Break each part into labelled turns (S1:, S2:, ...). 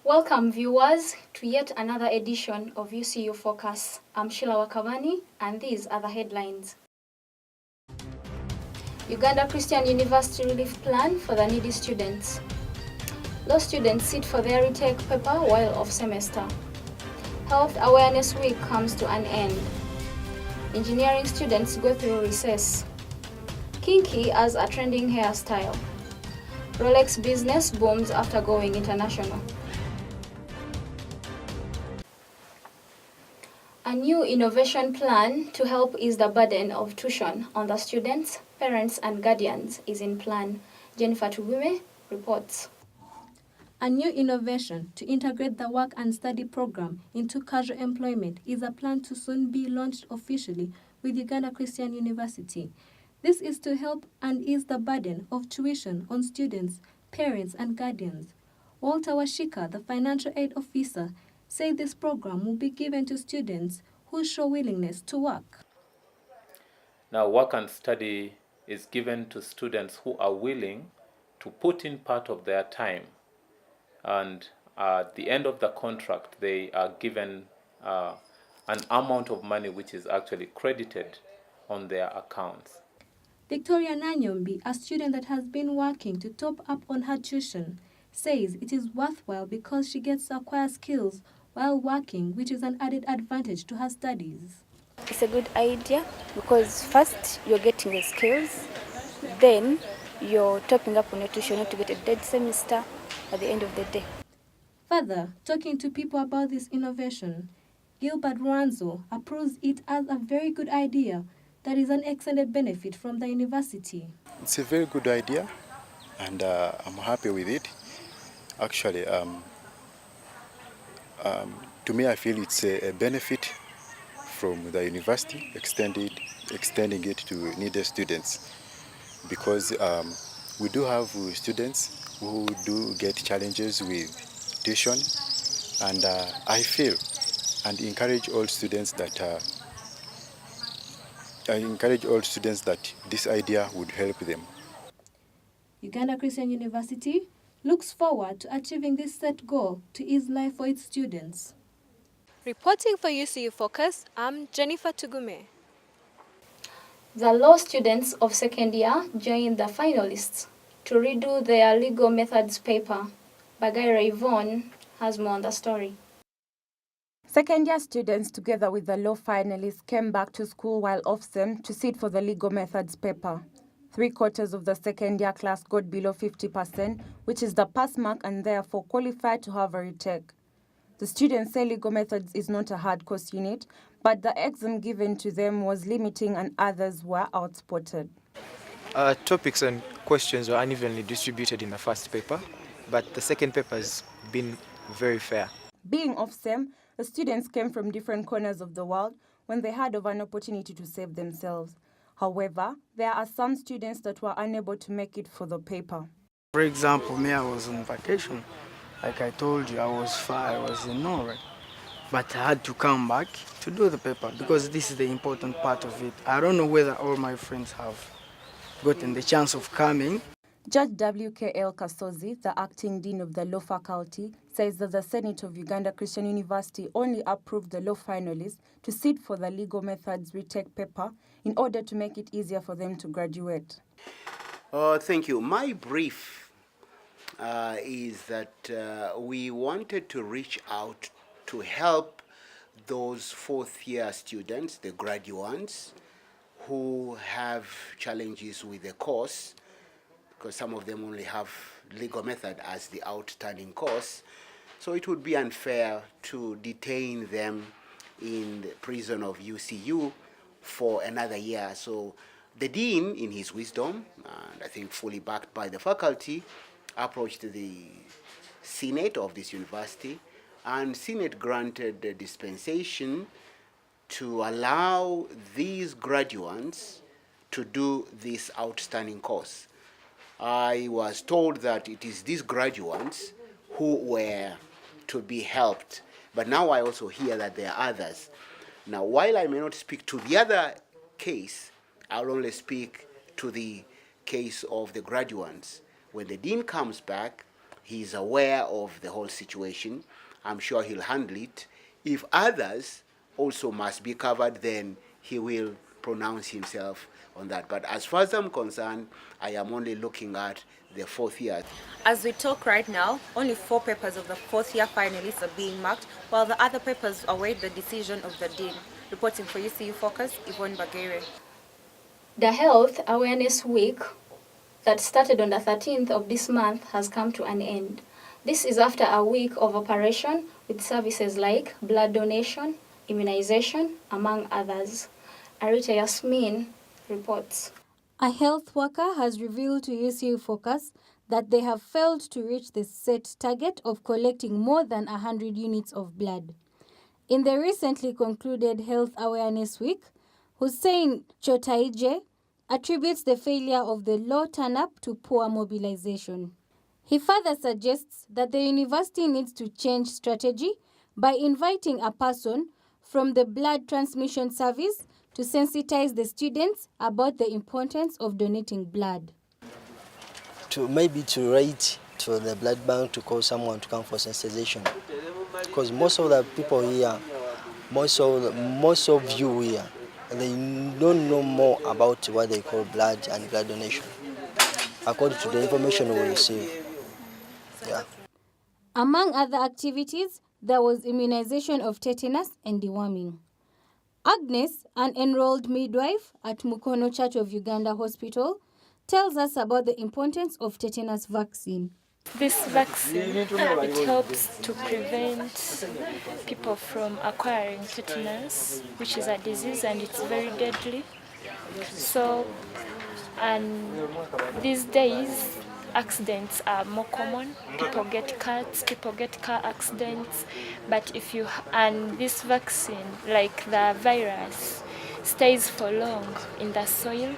S1: Welcome viewers to yet another edition of UCU Focus. I'm Sheila Wakavani and these are the headlines. Uganda Christian University relief plan for the needy students. Law students sit for their retake paper while off semester. Health Awareness Week comes to an end. Engineering students go through recess. Kinky as a trending hairstyle. Rolex business booms after going international. A new innovation plan to help ease the burden of tuition on the students, parents and guardians is in plan. Jennifer Tugume reports.
S2: A new innovation to integrate the work and study program into casual employment is a plan to soon be launched officially with Uganda Christian University. This is to help and ease the burden of tuition on students, parents and guardians. Walter Washika, the financial aid officer, said this program will be given to students who show willingness to work.
S3: Now, work and study is given to students who are willing to put in part of their time, and at the end of the contract, they are given an amount of money which is actually credited on their accounts.
S2: Victoria Nanyombi, a student that has been working to top up on her tuition, says it is worthwhile because she gets to acquire skills while working, which is an added advantage to her studies.
S4: It's a good idea because first you're getting the skills, then you're topping up on your tuition not to get a dead semester at the end of the day.
S2: Further, talking to people about this innovation, Gilbert Ruanzo approves it as a very good idea that is an excellent benefit from the university.
S5: It's a very good idea and I'm happy with it. Actually, to me, I feel it's a benefit from the university, extending it to needy students, because we do have students who do get challenges with tuition, and I feel and encourage all students that this idea would help them.
S2: Uganda Christian University looks forward to achieving this set goal to ease life for its students.
S6: Reporting for UCU Focus, I'm Jennifer Tugume.
S1: The law students of second year joined the finalists to redo their legal methods paper. Bagaira Yvonne has more on the story.
S7: Second-year students, together with the law finalists, came back to school while off-sem to sit for the legal methods paper. 3/4 of the second-year class got below 50%, which is the pass mark and therefore qualified to have a retake. The students say legal methods is not a hard course unit, but the exam given to them was limiting and others were outspotted.
S8: Topics and questions were unevenly distributed in the first paper, but the second paper has been very fair.
S7: Being off-sem, the students came from different corners of the world when they heard of an opportunity to save themselves. However, there are some students that were unable to make it for the paper.
S9: For example, me, I was on vacation. Like I told you, I was far, I was in Norway. But I had to come back to do the paper because this is the important part of it. I don't know whether all my friends have gotten the chance of coming.
S7: Judge W.K.L. Kasozi, the acting dean of the law faculty, says that the Senate of Uganda Christian University only approved the law finalists to sit for the legal methods retake paper in order to make it easier for them to graduate.
S10: Thank you. My brief is that we wanted to reach out to help those fourth-year students, the graduates, who have challenges with the course, because some of them only have legal method as the outstanding course. So it would be unfair to detain them in the prison of UCU for another year. So the dean, in his wisdom, and I think fully backed by the faculty, approached the Senate of this university, and Senate granted the dispensation to allow these graduates to do this outstanding course. I was told that it is these graduates who were to be helped, but now I also hear that there are others. Now, while I may not speak to the other case, I'll only speak to the case of the graduates. When the dean comes back, he's aware of the whole situation. I'm sure he'll handle it. If others also must be covered, then he will pronounce himself on that. But as far as I'm concerned, I am only looking at the fourth year.
S11: As we talk right now, only 4 papers of the fourth year finalists are being marked, while the other papers await the decision of the dean. Reporting for UCU Focus, Yvonne Bagere.
S1: The Health Awareness Week that started on the 13th of this month has come to an end. This is after a week of operation with services like blood donation, immunization, among others. Arita Yasmin reports.
S2: A health worker has revealed to UCU Focus that they have failed to reach the set target of collecting more than 100 units of blood. In the recently concluded Health Awareness Week, Hussein Chotaije attributes the failure of the low turn-up to poor mobilization. He further suggests that the university needs to change strategy by inviting a person from the blood transmission service to sensitize the students about the importance of donating blood.
S12: To write to the blood bank to call someone to come for sensitization, because most of the people here, most of you here, they don't know more about what they call blood and blood donation, according to the information we receive. Yeah.
S2: Among other activities, there was immunization of tetanus and deworming. Agnes, an enrolled midwife at Mukono Church of Uganda Hospital, tells us about the importance of tetanus vaccine.
S13: This vaccine, it helps to prevent people from acquiring tetanus, which is a disease and it's very deadly. So, and these days, accidents are more common. People get cuts, people get car accidents. But and this vaccine, like the virus, stays for long in the soil.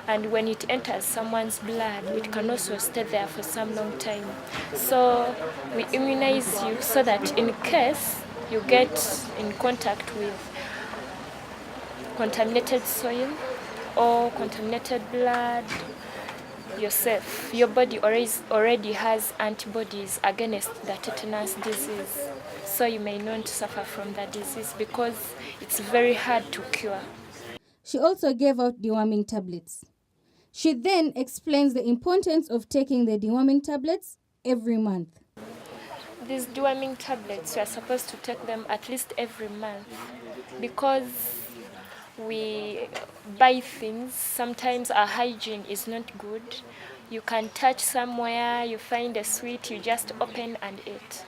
S13: And when it enters someone's blood, it can also stay there for some long time. So we immunize you so that in case you get in contact with contaminated soil or contaminated blood, you're safe. Your body already has antibodies against the tetanus disease. So you may not suffer from that disease because it's very hard to cure.
S2: She also gave out deworming tablets. She then explains the importance of taking the deworming tablets every month.
S13: These deworming tablets, we are supposed to take them at least every month because we buy things. Sometimes our hygiene is not good. You can touch somewhere, you find a sweet, you just open and eat.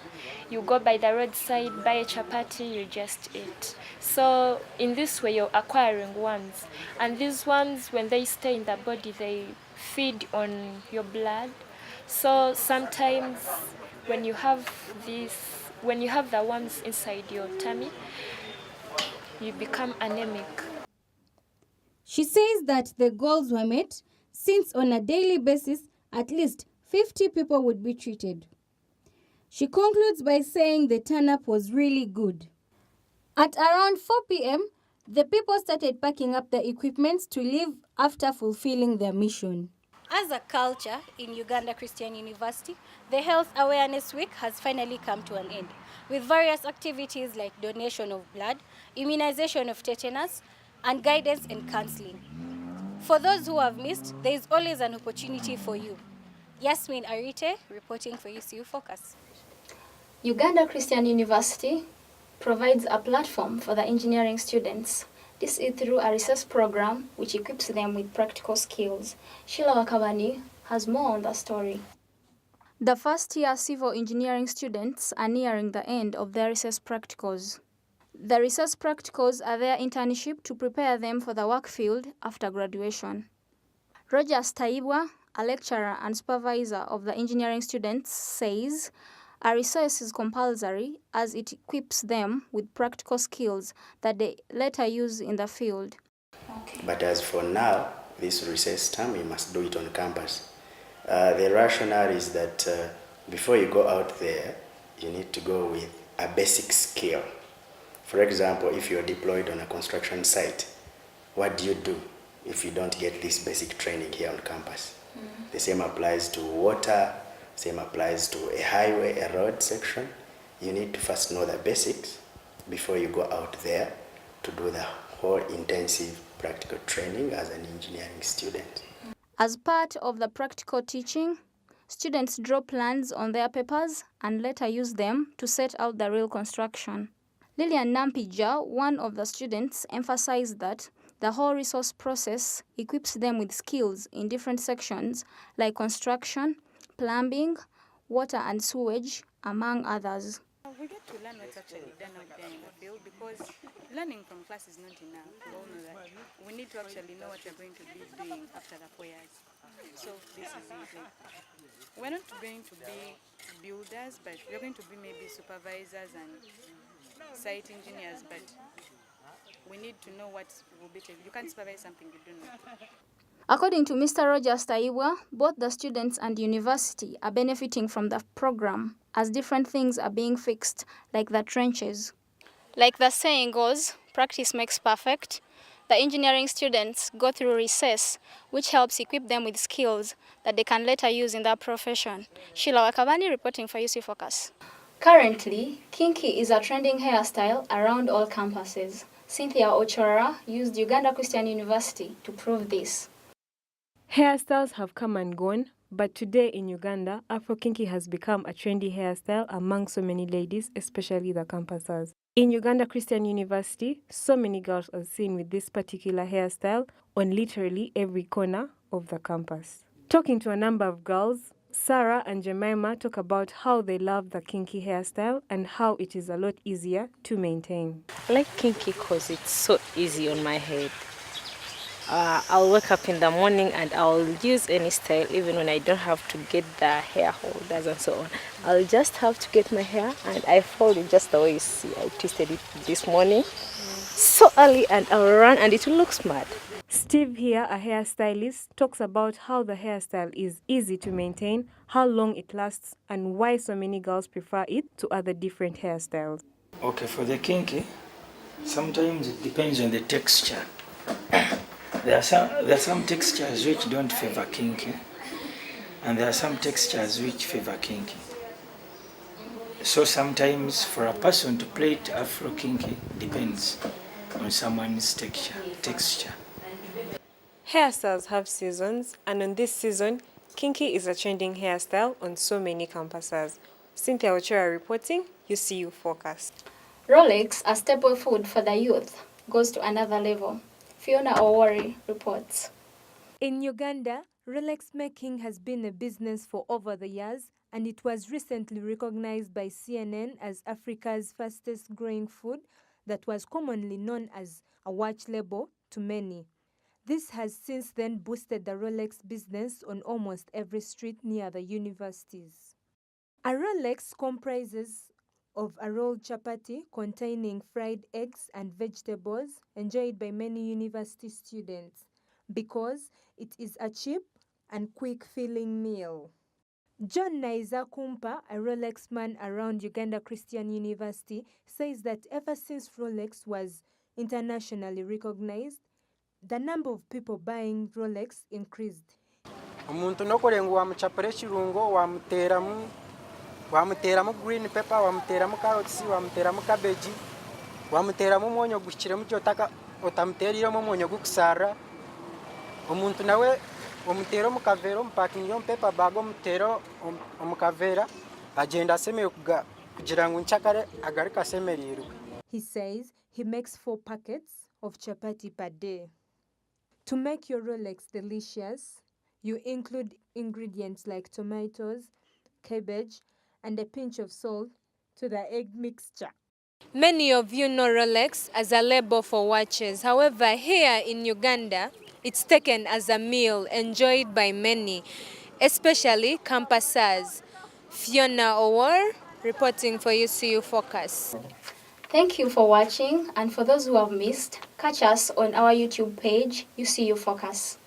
S13: You go by the roadside, buy a chapati, you just eat. So in this way, you're acquiring worms. And these worms, when they stay in the body, they feed on your blood. So sometimes when you have the worms inside your tummy, you become anemic.
S2: She says that the goals were met since on a daily basis, at least 50 people would be treated. She concludes by saying the turn-up was really good. At around 4 p.m., the people started packing up their equipment to leave after fulfilling their mission. As a culture in Uganda Christian University, the Health Awareness Week has finally come to an end, with various activities like donation of blood, immunization of tetanus, and guidance and counseling. For those who have missed, there is always an opportunity for you. Yasmin Arite, reporting for UCU Focus.
S1: Uganda Christian University provides a platform for the engineering students. This is through a research program which equips them with practical skills. Sheila Wakabani has more on the story. The first-year civil engineering students are nearing the end of their research practicals. The research practicals are their internship to prepare them for the work field after graduation. Roger Staibwa, a lecturer and supervisor of the engineering students, says a resource is compulsory as it equips them with practical skills that they later use in the field.
S14: But as for now, this research term, you must do it on campus. The rationale is that before you go out there, you need to go with a basic skill. For example, if you're deployed on a construction site, what do you do if you don't get this basic training here on campus? The same applies to water Same applies to a highway, a road section. You need to first know the basics before you go out there to do the whole intensive practical training as an engineering student.
S1: As part of the practical teaching, students draw plans on their papers and later use them to set out the real construction. Lilian Nampija, one of the students, emphasized that the whole resource process equips them with skills in different sections like construction, plumbing, water and sewage, among others.
S15: We get to learn what's actually done out there in the field, because learning from class is not enough. We all know that. We need to actually know what we're going to be doing after the 4 years. So this is it. We're not going to be builders, but we're going to be maybe supervisors and site engineers, but we need to know what will be taken. You can't supervise something you don't know.
S1: According to Mr. Roger Staibwa, both the students and university are benefiting from the program as different things are being fixed, like the trenches. Like the saying goes, practice makes perfect. The engineering students go through recess, which helps equip them with skills that they can later use in their profession. Sheila Wakabani reporting for UCU Focus. Currently, kinky is a trending hairstyle around all campuses. Cynthia Ochora used Uganda Christian University to prove this.
S16: Hairstyles have come and gone, but today in Uganda, Afro-kinky has become a trendy hairstyle among so many ladies, especially the campusers. In Uganda Christian University, so many girls are seen with this particular hairstyle on literally every corner of the campus. Talking to a number of girls, Sarah and Jemima talk about how they love the kinky hairstyle and how it is a lot easier to maintain.
S17: I like kinky because it's so easy on my head. I'll wake up in the morning and I'll use any style even when I don't have to get the hair holders and so on. I'll just have to get my hair and I fold it just the way you see. I twisted it this morning so early and I'll run and it will look smart.
S16: Steve here, a hairstylist, talks about how the hairstyle is easy to maintain, how long it lasts, and why so many girls prefer it to other different hairstyles.
S18: Okay, for the kinky, sometimes it depends on the texture. There are some textures which don't favor kinky, and there are some textures which favor kinky. So sometimes for a person to play it Afro kinky depends on someone's texture.
S16: Hairstyles have seasons, and on this season, kinky is a trending hairstyle on so many campuses. Cynthia Ochora reporting, UCU Focus.
S1: Rolex, a staple food for the youth, goes to another level. Fiona Owori reports.
S2: In Uganda, Rolex making has been a business for over the years, and it was recently recognized by CNN as Africa's fastest growing food that was commonly known as a watch label to many. This has since then boosted the Rolex business on almost every street near the universities. A Rolex comprises of a rolled chapati containing fried eggs and vegetables enjoyed by many university students because it is a cheap and quick-filling meal. John Naiza Kumpa, a Rolex man around Uganda Christian University, says that ever since Rolex was internationally recognized, the number of people buying Rolex increased.
S9: Omuntu nokolenga wamuchapira ekirungo wamuteramu green pepper, wamuteramu carrots, wamuteramu cabbage, wamuteramu omwonyo gukiremu kyotaka otamuteriremu omwonyo gukusara. Omuntu nawe omutera omukavera omupakinga omu paper bag omutera omukavera agenda asemereire kugira ngu nkyakare agaruka asemereirwe.
S2: He says he makes 4 packets of chapati per day. To make your Rolex delicious, you include ingredients like tomatoes, cabbage, and a pinch of salt to the egg mixture.
S6: Many of you know Rolex as a label for watches. However, here in Uganda, it's taken as a meal enjoyed by many, especially campusers. Fiona Owor, reporting for UCU Focus.
S1: Thank you for watching, and for those who have missed, catch us on our YouTube page, UCU Focus.